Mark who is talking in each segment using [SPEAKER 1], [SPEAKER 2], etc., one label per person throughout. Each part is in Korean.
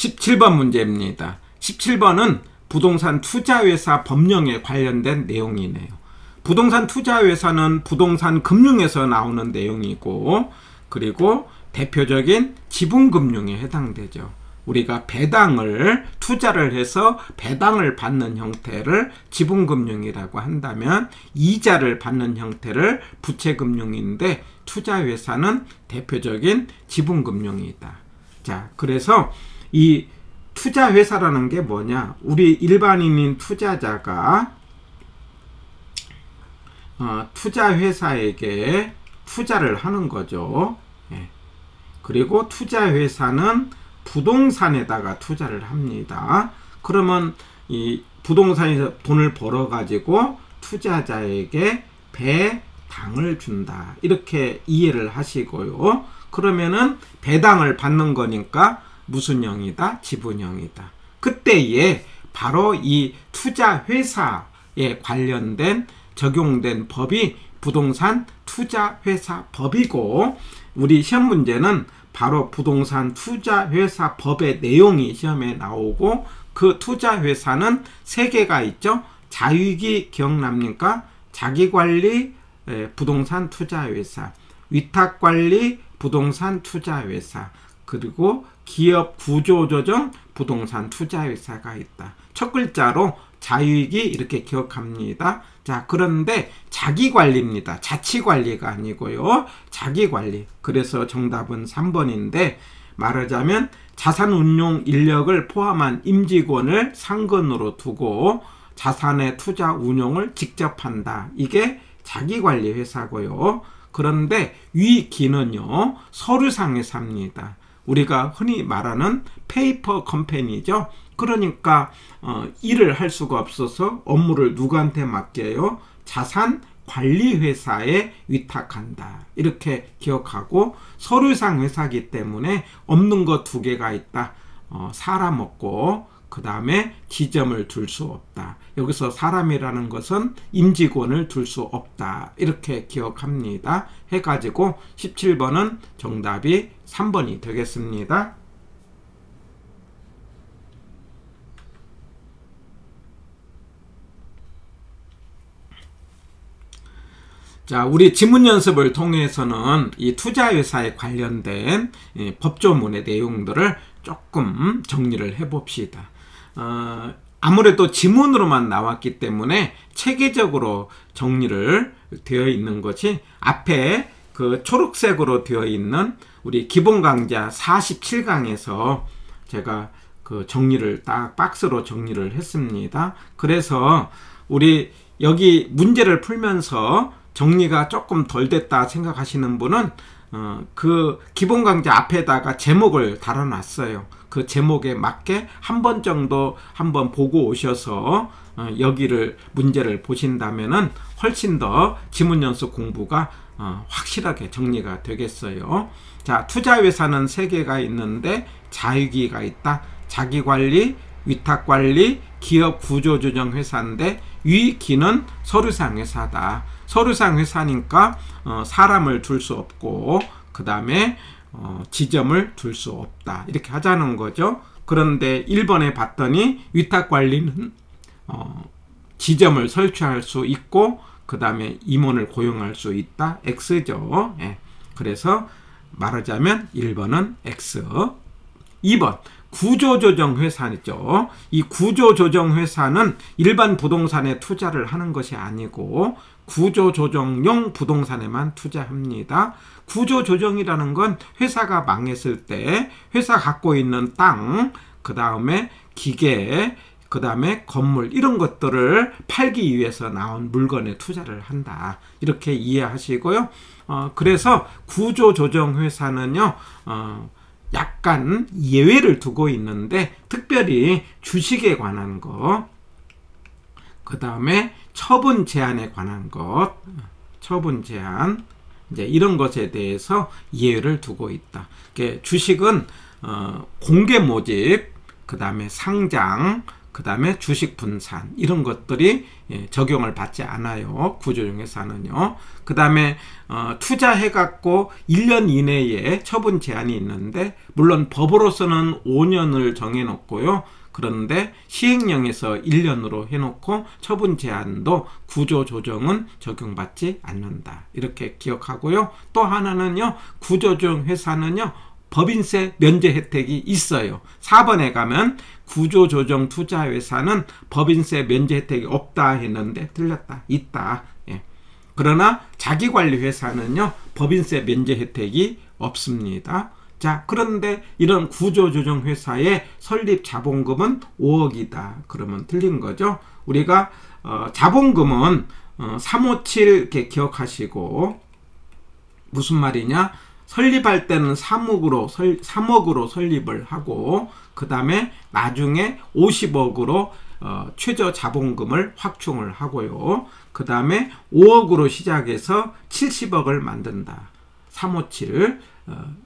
[SPEAKER 1] 17번 문제입니다. 17번은 부동산 투자회사 법령에 관련된 내용이네요. 부동산 투자회사는 부동산 금융에서 나오는 내용이고, 그리고 대표적인 지분금융에 해당되죠. 우리가 배당을 투자를 해서 배당을 받는 형태를 지분금융이라고 한다면, 이자를 받는 형태를 부채금융인데 투자회사는 대표적인 지분금융이다. 자, 그래서 이 투자회사라는 게 뭐냐? 우리 일반인인 투자자가 투자회사에게 투자를 하는 거죠. 예. 그리고 투자회사는 부동산에다가 투자를 합니다. 그러면 이 부동산에서 돈을 벌어 가지고 투자자에게 배당을 준다, 이렇게 이해를 하시고요. 그러면은 배당을 받는 거니까 무슨 형이다? 지분형이다. 그때에 바로 이 투자회사에 관련된 적용된 법이 부동산 투자회사 법이고, 우리 시험 문제는 바로 부동산 투자회사 법의 내용이 시험에 나오고, 그 투자회사는 3개가 있죠. 자유이기 기억납니까? 자기관리 부동산 투자회사, 위탁관리 부동산 투자회사, 그리고 기업 구조조정 부동산 투자회사가 있다. 첫 글자로 자유이기 이렇게 기억합니다. 자, 그런데 자기관리입니다. 자치관리가 아니고요. 자기관리. 그래서 정답은 3번인데, 말하자면 자산운용 인력을 포함한 임직원을 상근으로 두고 자산의 투자 운용을 직접 한다. 이게 자기관리 회사고요. 그런데 위기는요, 서류상 회사입니다. 우리가 흔히 말하는 페이퍼 컴퍼니죠. 그러니까 일을 할 수가 없어서 업무를 누구한테 맡겨요? 자산관리회사에 위탁한다. 이렇게 기억하고, 서류상 회사이기 때문에 없는 거 2개가 있다. 사람 없고, 그 다음에 지점을 둘 수 없다. 여기서 사람이라는 것은 임직원을 둘 수 없다. 이렇게 기억합니다. 해가지고 17번은 정답이 3번이 되겠습니다. 자, 우리 지문 연습을 통해서는 이 투자회사에 관련된 법조문의 내용들을 조금 정리를 해봅시다. 아무래도 지문으로만 나왔기 때문에 체계적으로 정리를 되어 있는 것이, 앞에 그 초록색으로 되어 있는 우리 기본 강좌 47강에서 제가 그 정리를 딱 박스로 정리를 했습니다. 그래서 우리 여기 문제를 풀면서 정리가 조금 덜 됐다 생각하시는 분은 그 기본 강좌 앞에다가 제목을 달아놨어요. 그 제목에 맞게 한 번 정도 한번 보고 오셔서 여기를 문제를 보신다면은 훨씬 더 지문 연습 공부가 확실하게 정리가 되겠어요. 자, 투자회사는 3개가 있는데 자유기가 있다. 자기관리, 위탁관리, 기업 구조조정 회사인데, 위기는 서류상 회사다. 서류상 회사니까 사람을 둘 수 없고, 그 다음에 지점을 둘 수 없다. 이렇게 하자는 거죠. 그런데 1번에 봤더니 위탁관리는 지점을 설치할 수 있고, 그 다음에 임원을 고용할 수 있다. X죠. 예. 그래서 말하자면 1번은 X. 2번 구조조정회사죠. 이 구조조정회사는 일반 부동산에 투자를 하는 것이 아니고 구조조정용 부동산에만 투자합니다. 구조조정이라는 건 회사가 망했을 때 회사 갖고 있는 땅, 그 다음에 기계, 그 다음에 건물, 이런 것들을 팔기 위해서 나온 물건에 투자를 한다. 이렇게 이해하시고요. 그래서 구조조정회사는요, 약간 예외를 두고 있는데, 특별히 주식에 관한 것, 그 다음에 처분 제한에 관한 것, 처분 제한, 이제 이런 것에 대해서 예외를 두고 있다. 주식은 공개 모집, 그 다음에 상장, 그 다음에 주식 분산 이런 것들이 적용을 받지 않아요. 구조조정회사는요. 그 다음에 투자해갖고 1년 이내에 처분 제한이 있는데 물론 법으로서는 5년을 정해놓고요. 그런데 시행령에서 1년으로 해놓고 처분 제한도 구조조정은 적용받지 않는다. 이렇게 기억하고요. 또 하나는요. 구조조정회사는요. 법인세 면제 혜택이 있어요. 4번에 가면 구조조정 투자회사는 법인세 면제 혜택이 없다 했는데 틀렸다. 있다. 예. 그러나 자기관리회사는요. 법인세 면제 혜택이 없습니다. 자, 그런데 이런 구조조정회사의 설립 자본금은 5억이다. 그러면 틀린 거죠. 우리가 자본금은 357 이렇게 기억하시고 무슨 말이냐? 설립할 때는 3억으로 설립을 하고 그 다음에 나중에 50억으로 최저 자본금을 확충을 하고요. 그 다음에 5억으로 시작해서 70억을 만든다. 357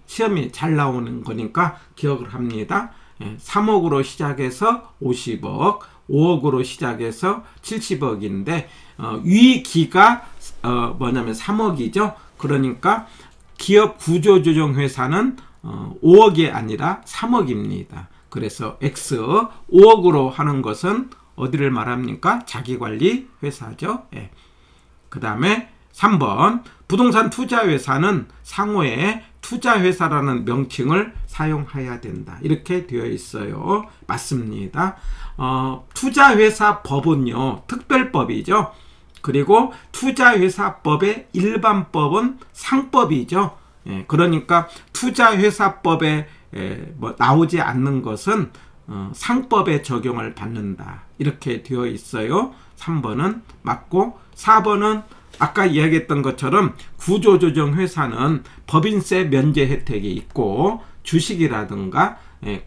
[SPEAKER 1] 시험이 잘 나오는 거니까 기억을 합니다. 3억으로 시작해서 50억, 5억으로 시작해서 70억인데 위기가 뭐냐면 3억이죠. 그러니까 기업 구조조정회사는 5억이 아니라 3억입니다. 그래서 X 5억으로 하는 것은 어디를 말합니까? 자기관리 회사죠. 예. 그 다음에 3번 부동산 투자회사는 상호에 투자회사라는 명칭을 사용해야 된다. 이렇게 되어 있어요. 맞습니다. 투자회사 법은요. 특별법이죠. 그리고 투자회사법의 일반법은 상법이죠. 예, 그러니까 투자회사법에 나오지 않는 것은 상법에 적용을 받는다. 이렇게 되어 있어요. 3번은 맞고 4번은 아까 이야기했던 것처럼 구조조정회사는 법인세 면제 혜택이 있고 주식이라든가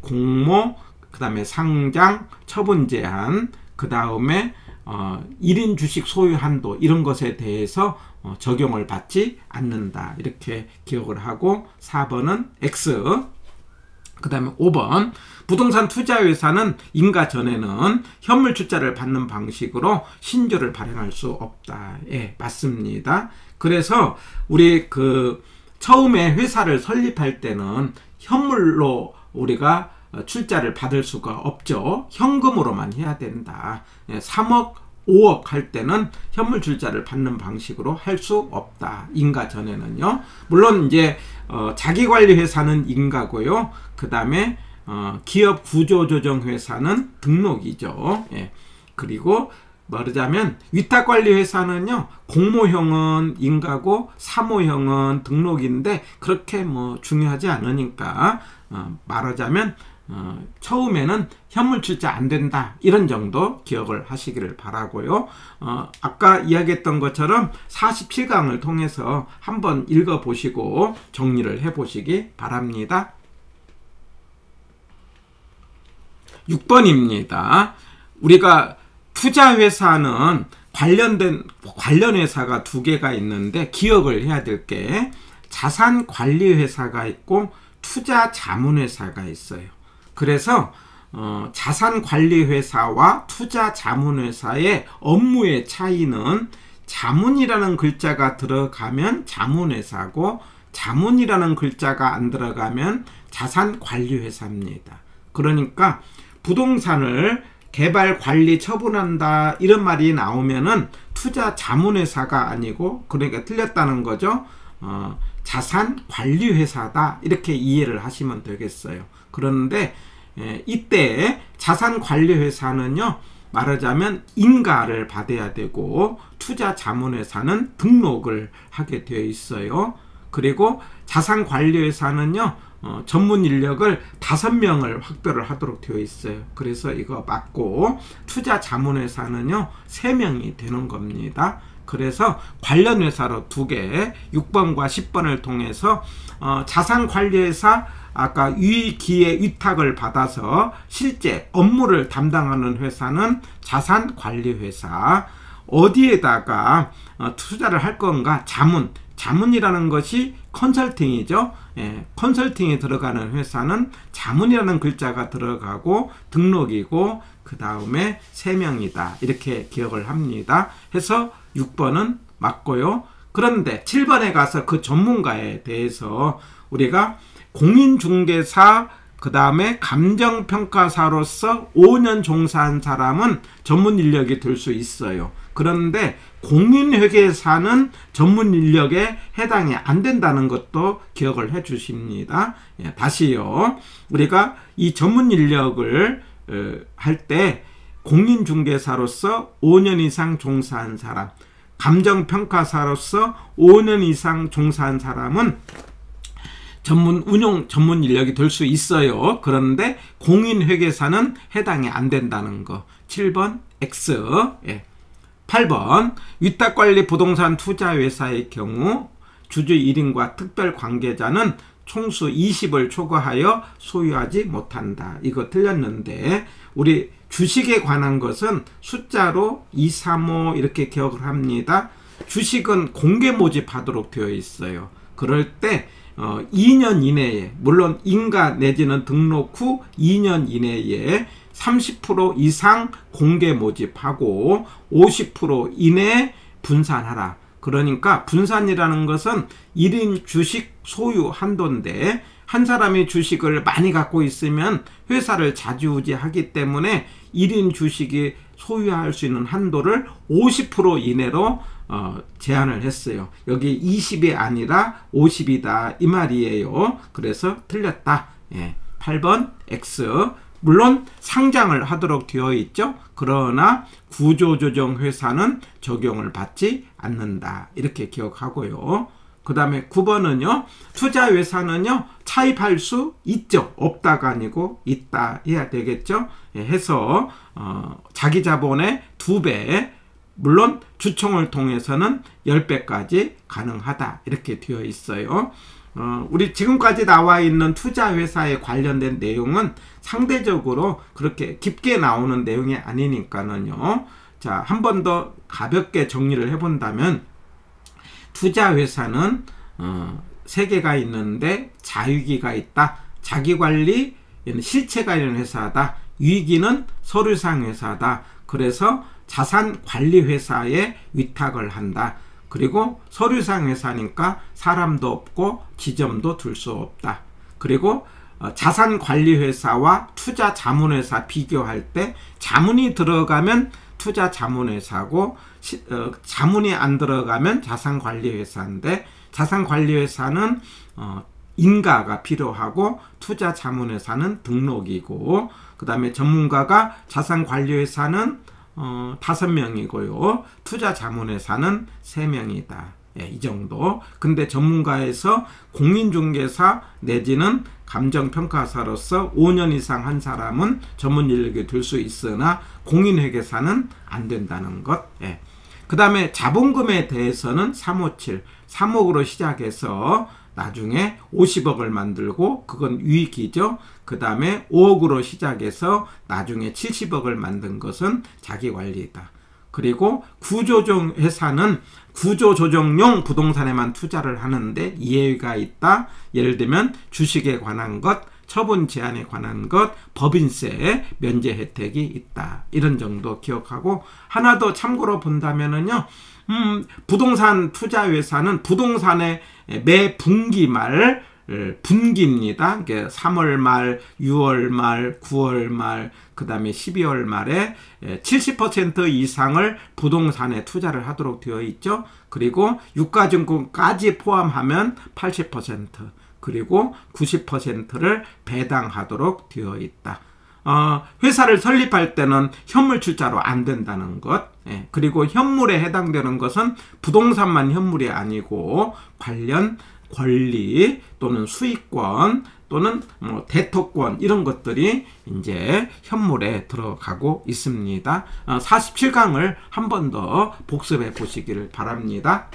[SPEAKER 1] 공모, 그 다음에 상장, 처분 제한, 그 다음에 1인 주식 소유 한도 이런 것에 대해서 적용을 받지 않는다. 이렇게 기억을 하고 4번은 X. 그 다음에 5번 부동산 투자회사는 인가 전에는 현물 출자를 받는 방식으로 신조를 발행할 수 없다. 예, 맞습니다. 그래서 우리 처음에 회사를 설립할 때는 현물로 우리가 출자를 받을 수가 없죠. 현금으로만 해야 된다. 3억, 5억 할 때는 현물 출자를 받는 방식으로 할 수 없다. 인가 전에는요. 물론 이제 자기관리회사는 인가고요. 그 다음에 기업 구조조정회사는 등록이죠. 예. 그리고 말하자면 위탁관리회사는요. 공모형은 인가고 사모형은 등록인데 그렇게 뭐 중요하지 않으니까 말하자면 처음에는 현물 출자 안 된다. 이런 정도 기억을 하시기를 바라고요. 아까 이야기했던 것처럼 47강을 통해서 한번 읽어보시고 정리를 해보시기 바랍니다. 6번입니다. 우리가 투자회사는 관련 회사가 두 개가 있는데 기억을 해야 될 게 자산관리회사가 있고 투자자문회사가 있어요. 그래서 자산관리회사와 투자자문회사의 업무의 차이는 자문이라는 글자가 들어가면 자문회사고 자문이라는 글자가 안 들어가면 자산관리회사입니다. 그러니까 부동산을 개발, 관리, 처분한다 이런 말이 나오면은 투자자문회사가 아니고 그러니까 틀렸다는 거죠. 자산관리회사다 이렇게 이해를 하시면 되겠어요. 그런데 이때 자산관리회사는요 말하자면 인가를 받아야 되고 투자자문회사는 등록을 하게 되어 있어요. 그리고 자산관리회사는요 전문 인력을 5명을 확보를 하도록 되어 있어요. 그래서 이거 맞고 투자자문회사는요 3명이 되는 겁니다. 그래서 관련 회사로 2개 6번과 10번을 통해서 자산관리회사 아까 위기의 위탁을 받아서 실제 업무를 담당하는 회사는 자산관리회사. 어디에다가 투자를 할 건가? 자문, 자문이라는 것이 컨설팅이죠. 예, 컨설팅에 들어가는 회사는 자문이라는 글자가 들어가고 등록이고 그 다음에 세명이다. 이렇게 기억을 합니다. 해서 6번은 맞고요. 그런데 7번에 가서 그 전문가에 대해서 우리가 공인중개사 그 다음에 감정평가사로서 5년 종사한 사람은 전문 인력이 될 수 있어요. 그런데 공인회계사는 전문 인력에 해당이 안 된다는 것도 기억을 해 주십니다. 예, 다시요. 우리가 이 전문 인력을 할 때 공인중개사로서 5년 이상 종사한 사람, 감정평가사로서 5년 이상 종사한 사람은 전문 인력이 될 수 있어요. 그런데 공인회계사는 해당이 안 된다는 거. 7번 X. 예. 8번 위탁관리 부동산 투자회사의 경우 주주 1인과 특별관계자는 총수 20을 초과하여 소유하지 못한다. 이거 틀렸는데 우리 주식에 관한 것은 숫자로 2, 3, 5 이렇게 기억을 합니다. 주식은 공개 모집하도록 되어 있어요. 그럴 때 2년 이내에, 물론 인가 내지는 등록 후 2년 이내에 30% 이상 공개 모집하고 50% 이내에 분산하라. 그러니까 분산이라는 것은 1인 주식 소유 한도인데 한 사람이 주식을 많이 갖고 있으면 회사를 좌지우지하기 때문에 1인 주식이 소유할 수 있는 한도를 50% 이내로 제한을 했어요. 여기 20이 아니라 50이다 이 말이에요. 그래서 틀렸다. 예, 8번 X. 물론 상장을 하도록 되어 있죠. 그러나 구조조정회사는 적용을 받지 않는다. 이렇게 기억하고요. 그 다음에 9번은요. 투자회사는요. 차입할 수 있죠. 없다가 아니고 있다 해야 되겠죠. 예, 해서 자기 자본의 2배, 물론 주총을 통해서는 10배까지 가능하다. 이렇게 되어 있어요. 우리 지금까지 나와 있는 투자회사에 관련된 내용은 상대적으로 그렇게 깊게 나오는 내용이 아니니까는요. 자, 한 번 더 가볍게 정리를 해본다면 투자회사는 3개가 있는데 자유기가 있다. 자기관리, 실체가 있는 회사다. 유기는 서류상 회사다. 그래서 자산관리회사에 위탁을 한다. 그리고 서류상 회사니까 사람도 없고 지점도 둘 수 없다. 그리고 자산관리회사와 투자자문회사 비교할 때 자문이 들어가면 투자자문회사고 자문이 안 들어가면 자산관리회사인데 자산관리회사는 인가가 필요하고 투자자문회사는 등록이고 그 다음에 전문가가 자산관리회사는 5명이고요. 투자자문회사는 3명이다. 예, 이 정도. 근데 전문가에서 공인중개사 내지는 감정평가사로서 5년 이상 한 사람은 전문 인력이 될 수 있으나 공인회계사는 안 된다는 것. 예. 그 다음에 자본금에 대해서는 357, 3억으로 시작해서 나중에 50억을 만들고 그건 유익이죠. 그 다음에 5억으로 시작해서 나중에 70억을 만든 것은 자기관리다. 그리고 구조조정 회사는 구조조정용 부동산에만 투자를 하는데 예외가 있다. 예를 들면 주식에 관한 것, 처분 제한에 관한 것, 법인세 면제 혜택이 있다. 이런 정도 기억하고 하나 더 참고로 본다면은요. 부동산 투자회사는 부동산의 매 분기 말 분기입니다. 3월 말, 6월 말, 9월 말, 그 다음에 12월 말에 70% 이상을 부동산에 투자를 하도록 되어 있죠. 그리고 유가증권까지 포함하면 80%, 그리고 90%를 배당하도록 되어 있다. 회사를 설립할 때는 현물 출자로 안 된다는 것. 예, 그리고 현물에 해당되는 것은 부동산만 현물이 아니고 관련 권리 또는 수익권 또는 대토권 이런 것들이 이제 현물에 들어가고 있습니다. 47강을 한 번 더 복습해 보시기를 바랍니다.